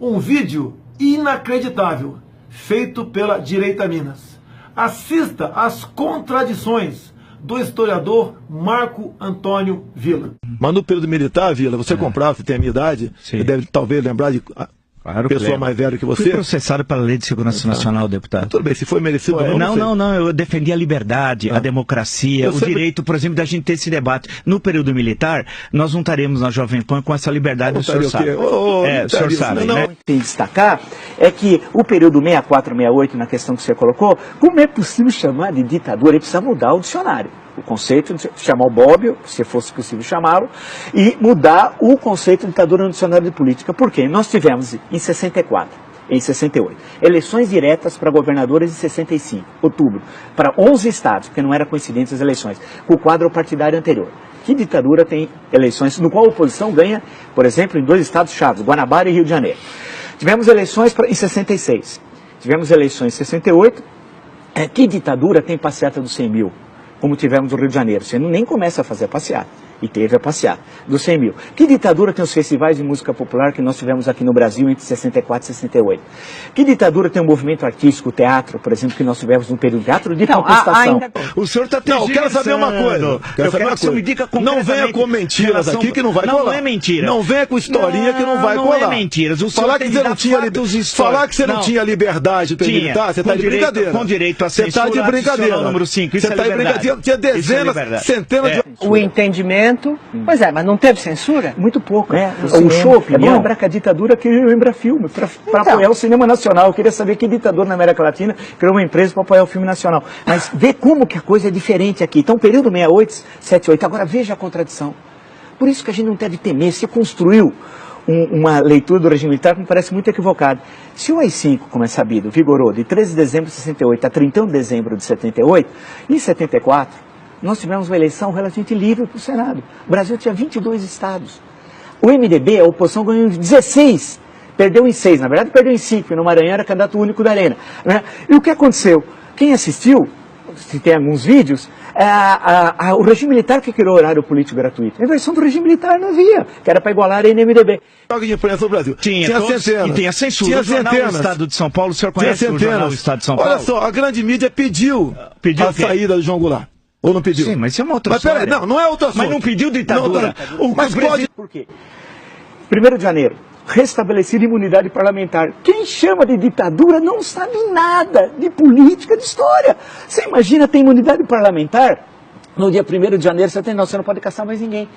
Um vídeo inacreditável, feito pela Direita Minas. Assista às contradições do historiador Marco Antônio Villa. Mas no período militar, Villa, você comprava, você tem a minha idade, você deve talvez lembrar de pessoa mais velha que você. Fui processado pela Lei de Segurança Nacional, deputado. Tudo bem, se foi merecido ou não. Não, eu defendi a liberdade, a democracia, o direito, por exemplo, da gente ter esse debate. No período militar, nós não estaremos na Jovem Pan com essa liberdade, o senhor sabe. O senhor sabe, né? Tem que destacar é que o período 64, 68, na questão que você colocou, como é possível chamar de ditadura? Ele precisa mudar o dicionário. O conceito de chamar o Bobbio, se fosse possível chamá-lo, e mudar o conceito de ditadura no dicionário de política. Por quê? Nós tivemos em 64, em 68, eleições diretas para governadores em 65, outubro, para 11 estados, porque não era coincidente as eleições, com o quadro partidário anterior. Que ditadura tem eleições no qual a oposição ganha, por exemplo, em 2 estados chaves, Guanabara e Rio de Janeiro. Tivemos eleições em 66, tivemos eleições em 68, que ditadura tem passeata dos 100 mil? Como tivemos no Rio de Janeiro. Você nem começa a fazer a passeata. E teve a passeata dos 100 mil. Que ditadura tem os festivais de música popular que nós tivemos aqui no Brasil entre 64 e 68? Que ditadura tem o movimento artístico, o teatro, por exemplo, que nós tivemos no período de teatro de contestação? O senhor está Não, eu quero saber uma coisa. Eu quero que o senhor me diga concretamente. Não venha com mentiras aqui que não vai colar. Não é mentira. Não venha com historinha que não vai colar. Não é mentiras. O senhor falar que você não tinha liberdade de militar, você está de brincadeira. Com direito a censura. Você está de brincadeira. Número 5. Você está de brincadeira. Tinha dezenas, centenas de... O entendimento... Pois é, mas não teve censura? Muito pouco. O shopping, é bom lembrar que a ditadura criou o Embrafilme para apoiar o cinema nacional. Eu queria saber que ditador na América Latina criou uma empresa para apoiar o filme nacional. Mas vê como que a coisa é diferente aqui. Então, período 68, 78. Agora veja a contradição. Por isso que a gente não deve temer. Se construiu uma leitura do regime militar que me parece muito equivocada. Se o AI-5, como é sabido, vigorou de 13 de dezembro de 68 a 31 de dezembro de 78, em 74, nós tivemos uma eleição relativamente livre para o Senado. O Brasil tinha 22 estados. O MDB, a oposição, ganhou 16. Perdeu em 6. Na verdade, perdeu em 5. E no Maranhão era candidato único da Arena. Né? E o que aconteceu? Quem assistiu, se tem alguns vídeos, o regime militar que criou o horário político gratuito. A versão do regime militar não havia, que era para igualar a Arena e MDB. De imprensa no Brasil. Tinha centenas. E tem a censura. Tinha o jornal centenas. do Estado de São Paulo, o senhor conhece o jornal do Estado de São Paulo? Olha só, a grande mídia pediu a saída do João Goulart. Ou não pediu? Sim, mas isso é uma outra história. Peraí, não é outra história. Mas não pediu ditadura. Mas pode... Por quê? 1º de janeiro, restabelecida imunidade parlamentar. Quem chama de ditadura não sabe nada de política, de história. Você imagina ter imunidade parlamentar? No dia 1º de janeiro, você não pode caçar mais ninguém.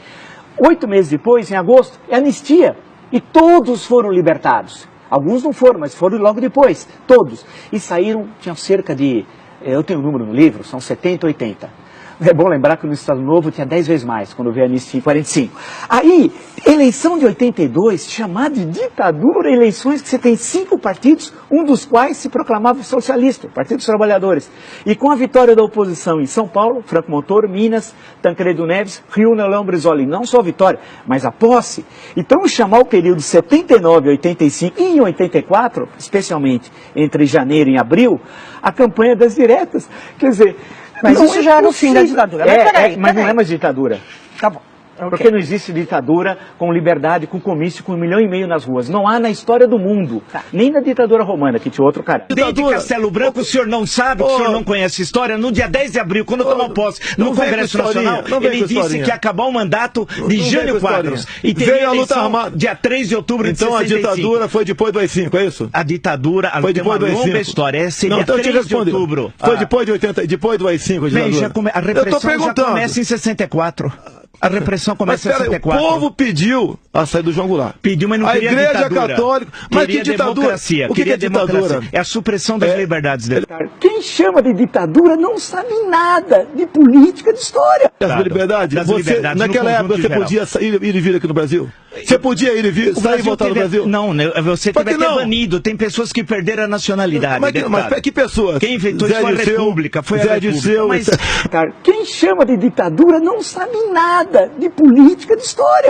8 meses depois, em agosto, é anistia. E todos foram libertados. Alguns não foram, mas foram logo depois. Todos. E saíram, tinham cerca de... Eu tenho um número no livro, são 70, 80. É bom lembrar que no Estado Novo tinha 10 vezes mais, quando veio a anistia em 45. Aí, eleição de 82, chamada de ditadura, eleições que você tem 5 partidos, um dos quais se proclamava socialista, o Partido dos Trabalhadores. E com a vitória da oposição em São Paulo, Franco Montoro, Minas, Tancredo Neves, Rio, Leão Brizola, não só a vitória, mas a posse. Então, chamar o período 79 a 85 e em 84, especialmente entre janeiro e abril, a campanha das diretas. Quer dizer... Mas isso já era o fim da ditadura. Mas não é mais ditadura. Tá bom. Porque não existe ditadura com liberdade, com comício, com 1,5 milhão nas ruas. Não há na história do mundo. Nem na ditadura romana, que tinha outro cara. Desde Castelo Branco, o senhor não sabe, o senhor não conhece a história. No dia 10 de abril, quando tomou posse no Congresso Nacional, ele disse que ia acabar o mandato de Jânio Quadros. E teria a luta armada dia 3 de outubro de 65. Então a ditadura foi depois do AI-5, é isso? A ditadura foi depois do AI-5. Longa história. Essa seria 3 de outubro. Foi depois do AI-5 a ditadura. A repressão já começa em 64. A repressão começa em 64. O povo pediu a saída do João Goulart. Pediu, mas não queria ditadura. A Igreja Católica... Mas que ditadura? Democracia. O que é ditadura? É a supressão das liberdades dele. Quem chama de ditadura não sabe nada de política, de história. Das liberdades? Naquela época você podia ir e vir aqui no Brasil? Você podia ir e vir, sair e voltar no Brasil? Não, você teve até banido. Tem pessoas que perderam a nacionalidade. Mas que pessoas? Quem inventou isso foi a República. Foi a República. Quem chama de ditadura não sabe nada de política, de história.